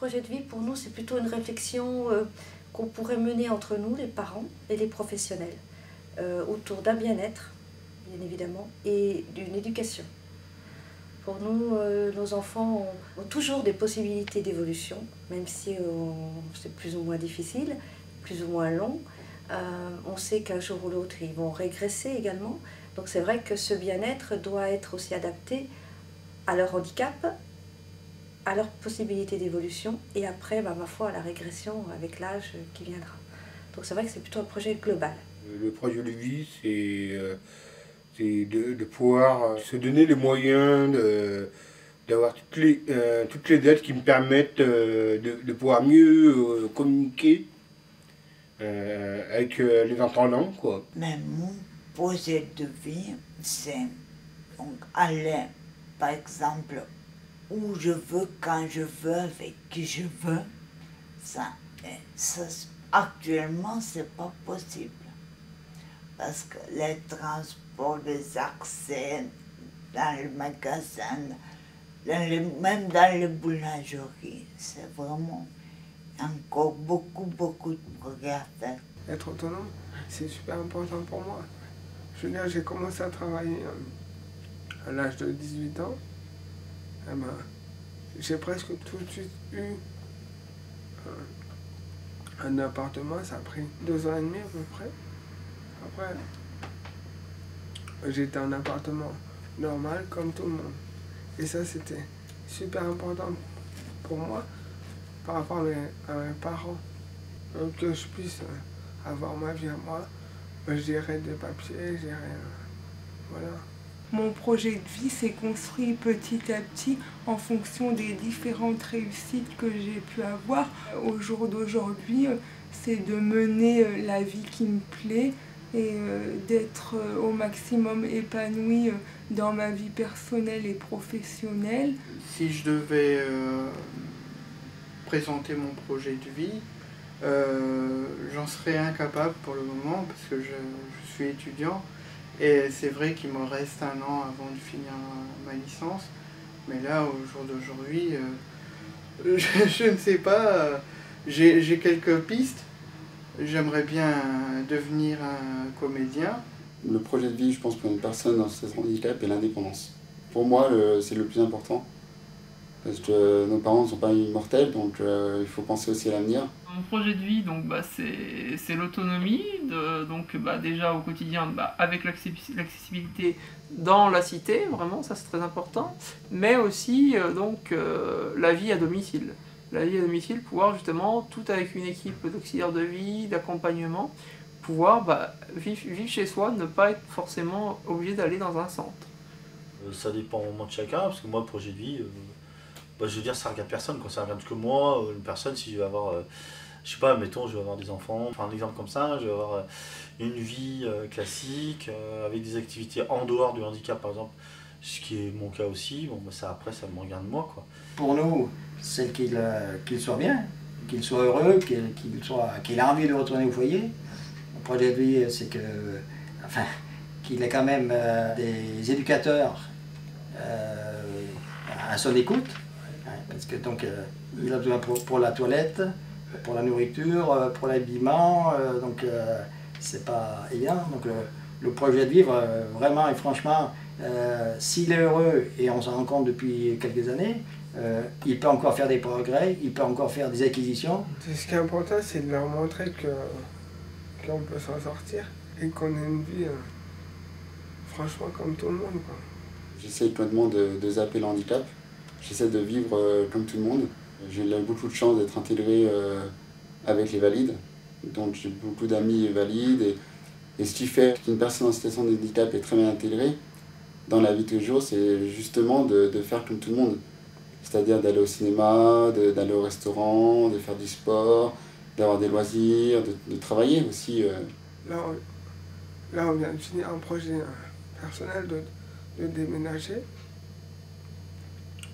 projet de vie, pour nous, c'est plutôt une réflexion qu'on pourrait mener entre nous, les parents et les professionnels, autour d'un bien-être, bien évidemment, et d'une éducation. Pour nous, nos enfants ont toujours des possibilités d'évolution, même si c'est plus ou moins difficile, plus ou moins long. On sait qu'un jour ou l'autre, ils vont régresser également. Donc c'est vrai que ce bien-être doit être aussi adapté à leur handicap, à leurs possibilités d'évolution, et après, ma foi, à la régression avec l'âge qui viendra. Donc c'est vrai que c'est plutôt un projet global. Le projet de vie, c'est de pouvoir se donner les moyens d'avoir toutes les aides qui me permettent de pouvoir mieux communiquer avec les entendants, quoi. Mais mon projet de vie, c'est donc aller, par exemple, où je veux, quand je veux, avec qui je veux. Ça, actuellement, c'est pas possible. Parce que les transports, les accès dans le magasin, même dans les boulangeries, c'est vraiment encore beaucoup de progrès à faire. Être autonome, c'est super important pour moi. Je veux dire, j'ai commencé à travailler à l'âge de 18 ans. Eh ben, j'ai presque tout de suite eu un appartement, ça a pris 2 ans et demi à peu près. Après, j'étais en appartement normal comme tout le monde. Et ça, c'était super important pour moi par rapport à mes parents. Donc, que je puisse avoir ma vie à moi, gérer des papiers, voilà. Mon projet de vie s'est construit petit à petit en fonction des différentes réussites que j'ai pu avoir. Au jour d'aujourd'hui, c'est de mener la vie qui me plaît et d'être au maximum épanouie dans ma vie personnelle et professionnelle. Si je devais présenter mon projet de vie, j'en serais incapable pour le moment parce que je suis étudiant. Et c'est vrai qu'il me reste 1 an avant de finir ma licence. Mais là, au jour d'aujourd'hui, je ne sais pas. J'ai quelques pistes. J'aimerais bien devenir un comédien. Le projet de vie, je pense, pour une personne dans ce handicap, est l'indépendance. Pour moi, c'est le plus important. Parce que nos parents ne sont pas immortels, donc il faut penser aussi à l'avenir. Mon projet de vie, donc, c'est l'autonomie, déjà au quotidien avec l'accessibilité dans la cité, vraiment, ça c'est très important, mais aussi la vie à domicile. La vie à domicile, pouvoir justement, tout avec une équipe d'auxiliaires de vie, d'accompagnement, pouvoir vivre chez soi, ne pas être forcément obligé d'aller dans un centre. Ça dépend vraiment de chacun, parce que moi, le projet de vie, je veux dire, ça regarde personne, quoi. Ça regarde que moi, une personne, si je vais avoir, je sais pas, mettons, je vais avoir des enfants, enfin un exemple comme ça, je vais avoir une vie classique, avec des activités en dehors du handicap, par exemple, ce qui est mon cas aussi, bon, ça après, ça me regarde moi, quoi. Pour nous, c'est qu'il soit bien, qu'il soit heureux, qu'il a envie de retourner au foyer. Le projet de vie, c'est que, qu'il ait quand même des éducateurs à son écoute. Parce que il a besoin pour la toilette, pour la nourriture, pour l'habillement, c'est pas évident. Donc le projet de vivre, vraiment et franchement, s'il est heureux, et on s'en rend compte depuis quelques années, il peut encore faire des progrès, il peut encore faire des acquisitions. Ce qui est important, c'est de leur montrer qu'on peut s'en sortir et qu'on a une vie franchement comme tout le monde, quoi. J'essaie complètement de zapper le handicap. J'essaie de vivre comme tout le monde. J'ai eu beaucoup de chance d'être intégré avec les valides. Donc j'ai beaucoup d'amis valides. Et ce qui fait qu'une personne en situation de handicap est très bien intégrée dans la vie de tous les jours, c'est justement de faire comme tout le monde. C'est-à-dire d'aller au cinéma, d'aller au restaurant, de faire du sport, d'avoir des loisirs, de travailler aussi. Là, on vient de finir un projet personnel de déménager.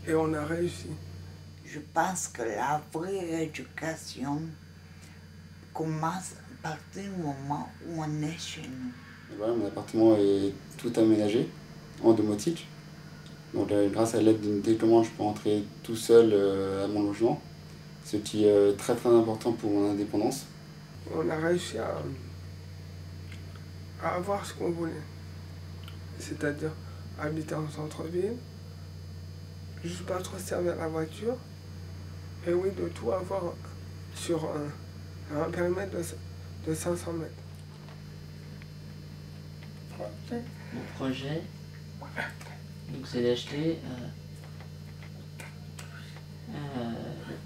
Et on a réussi. Je pense que la vraie éducation commence à partir du moment où on est chez nous. Voilà, mon appartement est tout aménagé en domotique. Donc grâce à l'aide d'une télécommande, je peux rentrer tout seul à mon logement. ce qui est très très important pour mon indépendance. On a réussi à avoir ce qu'on voulait, c'est-à-dire habiter en centre-ville, juste pas trop servir la voiture, et oui, de tout avoir sur un périmètre de 500 mètres. Mon projet, c'est d'acheter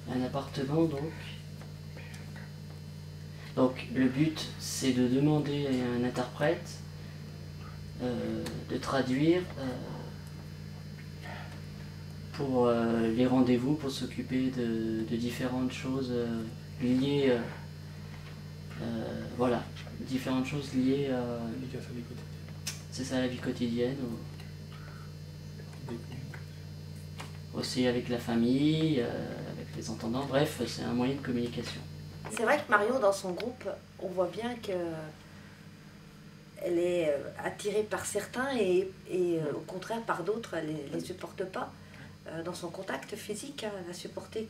un appartement donc le but c'est de demander à un interprète de traduire pour les rendez-vous, pour s'occuper de différentes choses liées voilà, différentes choses liées à c'est ça, la vie quotidienne, aussi avec la famille, avec les entendants, bref, c'est un moyen de communication. C'est vrai que Marion, dans son groupe, on voit bien qu'elle est attirée par certains et au contraire par d'autres, elle ne les supporte pas. Dans son contact physique, hein, elle a supporté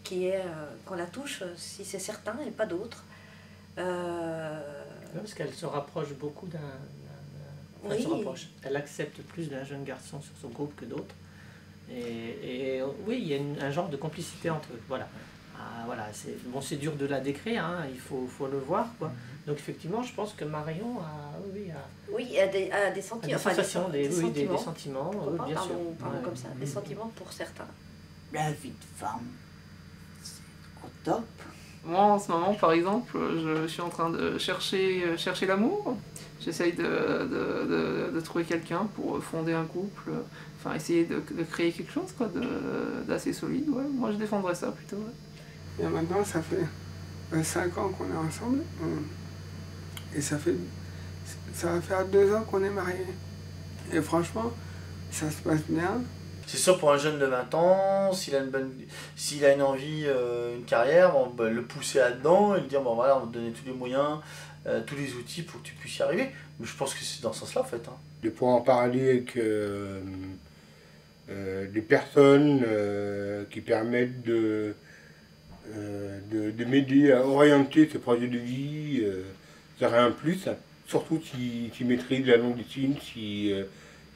qu'on la touche si c'est certains et pas d'autres. Parce qu'elle se rapproche beaucoup d'un... Enfin, Oui. Elle accepte plus d'un jeune garçon sur son groupe que d'autres. Et oui, il y a un genre de complicité entre eux. Voilà. Voilà, c'est dur de la décrire, hein, il faut le voir, quoi. Donc effectivement, je pense que Marion a des sentiments. Des sentiments, oui, bien sûr. Pardon, comme ça, des sentiments pour certains. La vie de femme, c'est au top. Moi, en ce moment, par exemple, je suis en train de chercher l'amour. J'essaye de trouver quelqu'un pour fonder un couple, enfin essayer de créer quelque chose quoi, d'assez solide. Ouais. Moi, je défendrais ça plutôt. Ouais. Et maintenant, ça fait 5 ans qu'on est ensemble. Et ça va faire 2 ans qu'on est mariés. Et franchement, ça se passe bien. C'est sûr, pour un jeune de 20 ans, s'il a une envie, une carrière, bon, bah, le pousser là-dedans et lui dire bon voilà, on va te donner tous les moyens, tous les outils pour que tu puisses y arriver. Mais je pense que c'est dans ce sens-là en fait. Hein. De pouvoir en parler avec des personnes qui permettent de m'aider à orienter ce projet de vie, ça serait un plus, surtout s'ils maîtrisent la langue des signes, s'ils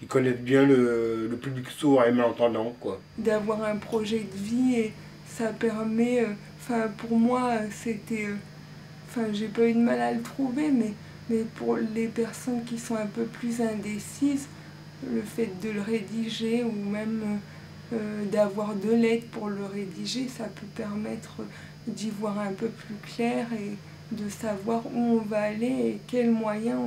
connaissent bien le public sourd et malentendant, quoi. D'avoir un projet de vie, et ça permet, pour moi, c'était, j'ai pas eu de mal à le trouver, mais pour les personnes qui sont un peu plus indécises, le fait de le rédiger ou même d'avoir de l'aide pour le rédiger, ça peut permettre d'y voir un peu plus clair et de savoir où on va aller et quels moyens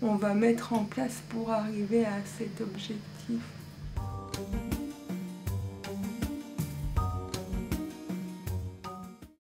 on va mettre en place pour arriver à cet objectif.